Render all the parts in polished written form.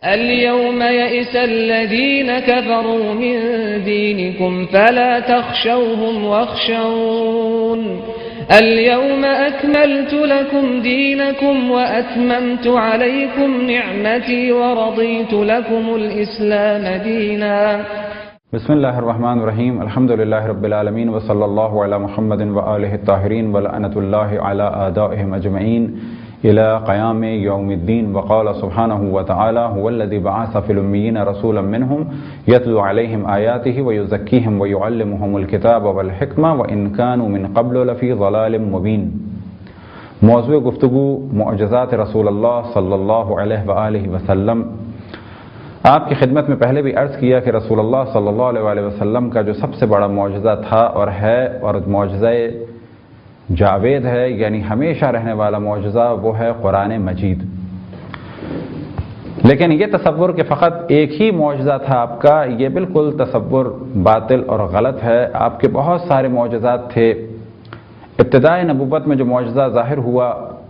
اليوم يئس الذين كفروا من دينكم فلا تخشوهم واخشون اليوم أكملت لكم دينكم وأتممت عليكم نعمتي ورضيت لكم الإسلام دينا. بسم اللہ الرحمن الرحیم. الحمد للہ رب العالمین وصلی اللہ علی محمد وآلہ الطاہرین ولعنۃ اللہ علی اعدائہم اجمعین الى قیام یوم الدین. وقال سبحانہ وتعالی هو الذی بعث فی الامیین رسولا منہم یتلو علیہم آیاتہ ویزکیہم ویعلمہم الکتاب والحکمہ وان کانوا من قبل لفی ضلال مبین. موضوع گفتگو معجزات رسول اللہ صلی اللہ علیہ وآلہ وسلم. آپ کی خدمت میں پہلے بھی عرض کیا کہ رسول اللہ صلی اللہ علیہ وسلم کا جو سب سے بڑا معجزہ تھا اور ہے اور معجزہ جاوید ہے، یعنی ہمیشہ رہنے والا معجزہ، وہ ہے قرآن مجید. لیکن یہ تصور کہ فقط ایک ہی معجزہ تھا آپ کا، یہ بالکل تصور باطل اور غلط ہے. آپ کے بہت سارے معجزات تھے. ابتدائی نبوت میں جو معجزہ ظاہر ہوا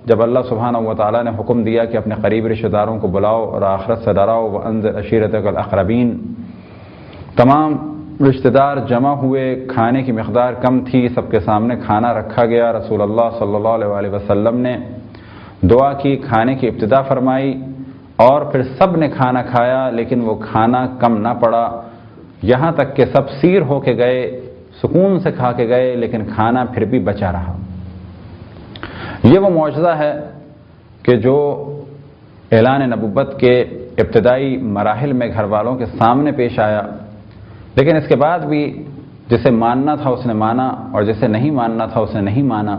جب اللہ سبحانہ و تعالیٰ نے حکم دیا کہ اپنے قریبی رشتہ داروں کو بلاؤ اور آخرت سے ڈراؤ، وانذر عشیرتک الاقربین، تمام رشتہ دار جمع ہوئے، کھانے کی مقدار کم تھی، سب کے سامنے کھانا رکھا گیا. رسول اللہ صلی اللہ علیہ وسلم نے دعا کی، کھانے کی ابتدا فرمائی اور پھر سب نے کھانا کھایا، لیکن وہ کھانا کم نہ پڑا، یہاں تک کہ سب سیر ہو کے گئے، سکون سے کھا کے گئے، لیکن کھانا پھر بھی بچا رہا. یہ وہ معجزہ ہے کہ جو اعلان نبوت کے ابتدائی مراحل میں گھر والوں کے سامنے پیش آیا، لیکن اس کے بعد بھی جسے ماننا تھا اس نے مانا اور جسے نہیں ماننا تھا اس نے نہیں مانا.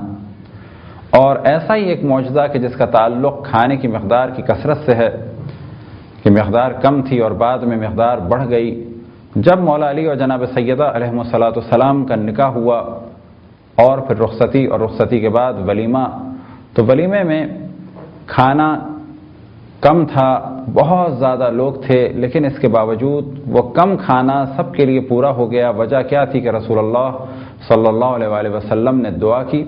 اور ایسا ہی ایک معجزہ کہ جس کا تعلق کھانے کی مقدار کی کثرت سے ہے کہ مقدار کم تھی اور بعد میں مقدار بڑھ گئی. جب مولا علی اور جناب سیدہ علیہم السلام کا نکاح ہوا اور پھر رخصتی اور رخصتی کے بعد ولیمہ، تو ولیمے میں کھانا کم تھا، بہت زیادہ لوگ تھے، لیکن اس کے باوجود وہ کم کھانا سب کے لیے پورا ہو گیا. وجہ کیا تھی کہ رسول اللہ صلی اللہ علیہ وسلم نے دعا کی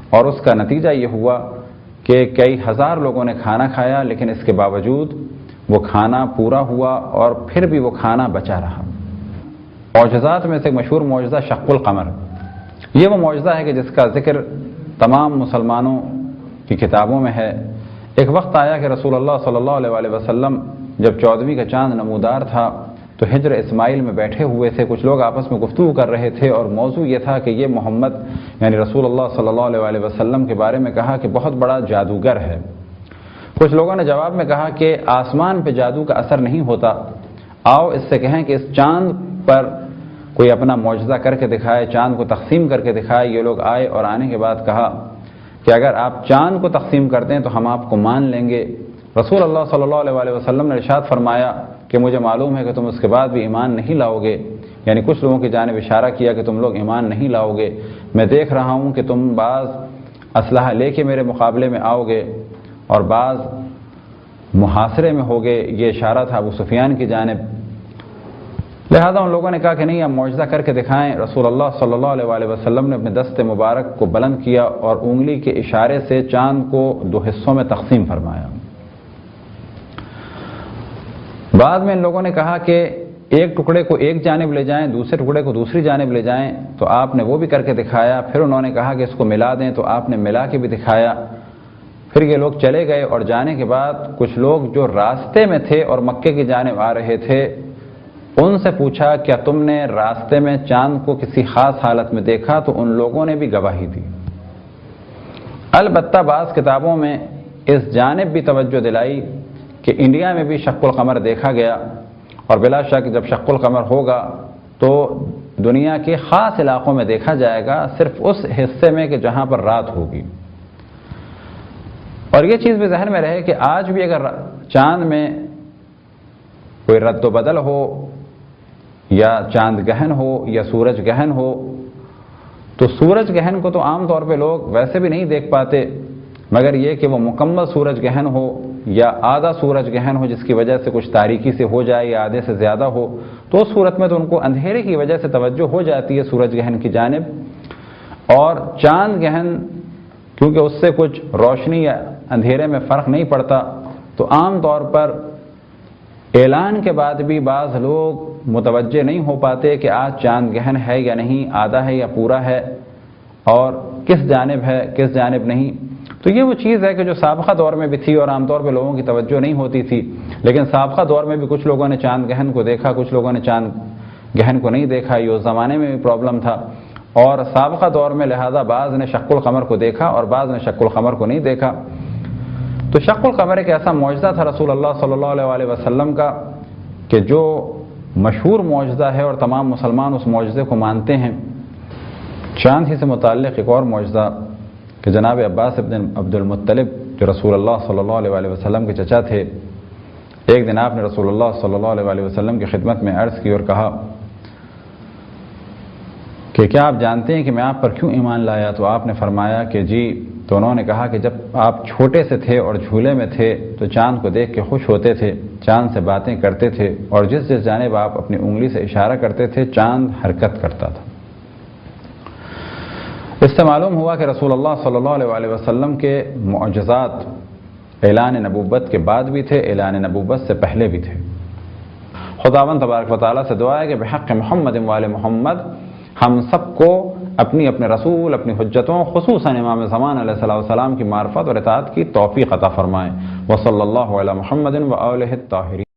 اور اس کا نتیجہ یہ ہوا کہ کئی ہزار لوگوں نے کھانا کھایا، لیکن اس کے باوجود وہ کھانا پورا ہوا اور پھر بھی وہ کھانا بچا رہا. معجزات میں سے ایک مشہور معجزہ شق القمر. یہ وہ معجزہ ہے کہ جس کا ذکر تمام مسلمانوں کی کتابوں میں ہے. ایک وقت آیا کہ رسول اللہ صلی اللہ علیہ وسلم جب 14ویں کا چاند نمودار تھا تو حجر اسماعیل میں بیٹھے ہوئے تھے. کچھ لوگ آپس میں گفتگو کر رہے تھے اور موضوع یہ تھا کہ یہ محمد یعنی رسول اللہ صلی اللہ علیہ وسلم کے بارے میں کہا کہ بہت بڑا جادوگر ہے. کچھ لوگوں نے جواب میں کہا کہ آسمان پہ جادو کا اثر نہیں ہوتا، آؤ اس سے کہیں کہ اس چاند پر کوئی اپنا معجزہ کر کے دکھائے، چاند کو تقسیم کر کے دکھائے. یہ لوگ آئے اور آنے کے بعد کہا کہ اگر آپ چاند کو تقسیم کر دیں تو ہم آپ کو مان لیں گے. رسول اللہ صلی اللہ علیہ وسلم نے ارشاد فرمایا کہ مجھے معلوم ہے کہ تم اس کے بعد بھی ایمان نہیں لاؤ گے. یعنی کچھ لوگوں کی جانب اشارہ کیا کہ تم لوگ ایمان نہیں لاؤ گے. میں دیکھ رہا ہوں کہ تم بعض اسلحہ لے کے میرے مقابلے میں آؤ گے اور بعض محاصرے میں ہوگے. یہ اشارہ تھا ابو سفیان کی جانب. لہذا ان لوگوں نے کہا کہ نہیں، ہم معجزہ کر کے دکھائیں. رسول اللہ صلی اللہ علیہ وسلم نے اپنے دست مبارک کو بلند کیا اور انگلی کے اشارے سے چاند کو 2 حصوں میں تقسیم فرمایا. بعد میں ان لوگوں نے کہا کہ ایک ٹکڑے کو ایک جانب لے جائیں، دوسرے ٹکڑے کو دوسری جانب لے جائیں، تو آپ نے وہ بھی کر کے دکھایا. پھر انہوں نے کہا کہ اس کو ملا دیں، تو آپ نے ملا کے بھی دکھایا. پھر یہ لوگ چلے گئے اور جانے کے بعد کچھ لوگ جو راستے میں تھے اور مکے کی جانب آ رہے تھے ان سے پوچھا کیا تم نے راستے میں چاند کو کسی خاص حالت میں دیکھا؟ تو ان لوگوں نے بھی گواہی دی. البتہ بعض کتابوں میں اس جانب بھی توجہ دلائی کہ انڈیا میں بھی شق القمر دیکھا گیا، اور بلا شک جب شق القمر ہوگا تو دنیا کے خاص علاقوں میں دیکھا جائے گا، صرف اس حصے میں کہ جہاں پر رات ہوگی. اور یہ چیز بھی ذہن میں رہے کہ آج بھی اگر چاند میں کوئی رد و بدل ہو یا چاند گہن ہو یا سورج گہن ہو، تو سورج گہن کو تو عام طور پہ لوگ ویسے بھی نہیں دیکھ پاتے، مگر یہ کہ وہ مکمل سورج گہن ہو یا آدھا سورج گہن ہو جس کی وجہ سے کچھ تاریکی سے ہو جائے یا آدھے سے زیادہ ہو، تو اس صورت میں تو ان کو اندھیرے کی وجہ سے توجہ ہو جاتی ہے سورج گہن کی جانب. اور چاند گہن کیونکہ اس سے کچھ روشنی یا اندھیرے میں فرق نہیں پڑتا، تو عام طور پر اعلان کے بعد بھی بعض لوگ متوجہ نہیں ہو پاتے کہ آج چاند گہن ہے یا نہیں، آدھا ہے یا پورا ہے، اور کس جانب ہے کس جانب نہیں۔ تو یہ وہ چیز ہے کہ جو سابقہ دور میں بھی تھی اور عام طور پہ لوگوں کی توجہ نہیں ہوتی تھی، لیکن سابقہ دور میں بھی کچھ لوگوں نے چاند گہن کو دیکھا، کچھ لوگوں نے چاند گہن کو نہیں دیکھا، یہ اس زمانے میں بھی پرابلم تھا، اور سابقہ دور میں لہذا بعض نے شق القمر کو دیکھا اور بعض نے شق القمر کو نہیں دیکھا۔ تو شق القمر ایک ایسا معجزہ تھا رسول اللہ صلی اللہ علیہ وسلم کا کہ جو مشہور معجزہ ہے اور تمام مسلمان اس معجزے کو مانتے ہیں۔ چاند ہی سے متعلق ایک اور معجزہ کہ جناب عباس ابن عبد المطلب جو رسول اللہ صلی اللہ علیہ وسلم کے چچا تھے، ایک دن آپ نے رسول اللہ صلی اللہ علیہ وسلم کی خدمت میں عرض کی اور کہا کہ کیا آپ جانتے ہیں کہ میں آپ پر کیوں ایمان لایا؟ تو آپ نے فرمایا کہ جی۔ تو انہوں نے کہا کہ جب آپ چھوٹے سے تھے اور جھولے میں تھے تو چاند کو دیکھ کے خوش ہوتے تھے، چاند سے باتیں کرتے تھے، اور جس جس جانب آپ اپنی انگلی سے اشارہ کرتے تھے چاند حرکت کرتا تھا۔ اس سے معلوم ہوا کہ رسول اللہ صلی اللہ علیہ وسلم کے معجزات اعلان نبوت کے بعد بھی تھے، اعلان نبوت سے پہلے بھی تھے۔ خداوند تبارک و تعالیٰ سے دعا ہے کہ بحق محمد وآل محمد ہم سب کو اپنی اپنے رسول، اپنی حجتوں، خصوصاً امام زمان علیہ السلام کی معرفت اور اطاعت کی توفیق عطا فرمائے۔ وصلی اللہ علی محمد وآلہ الطاہرین۔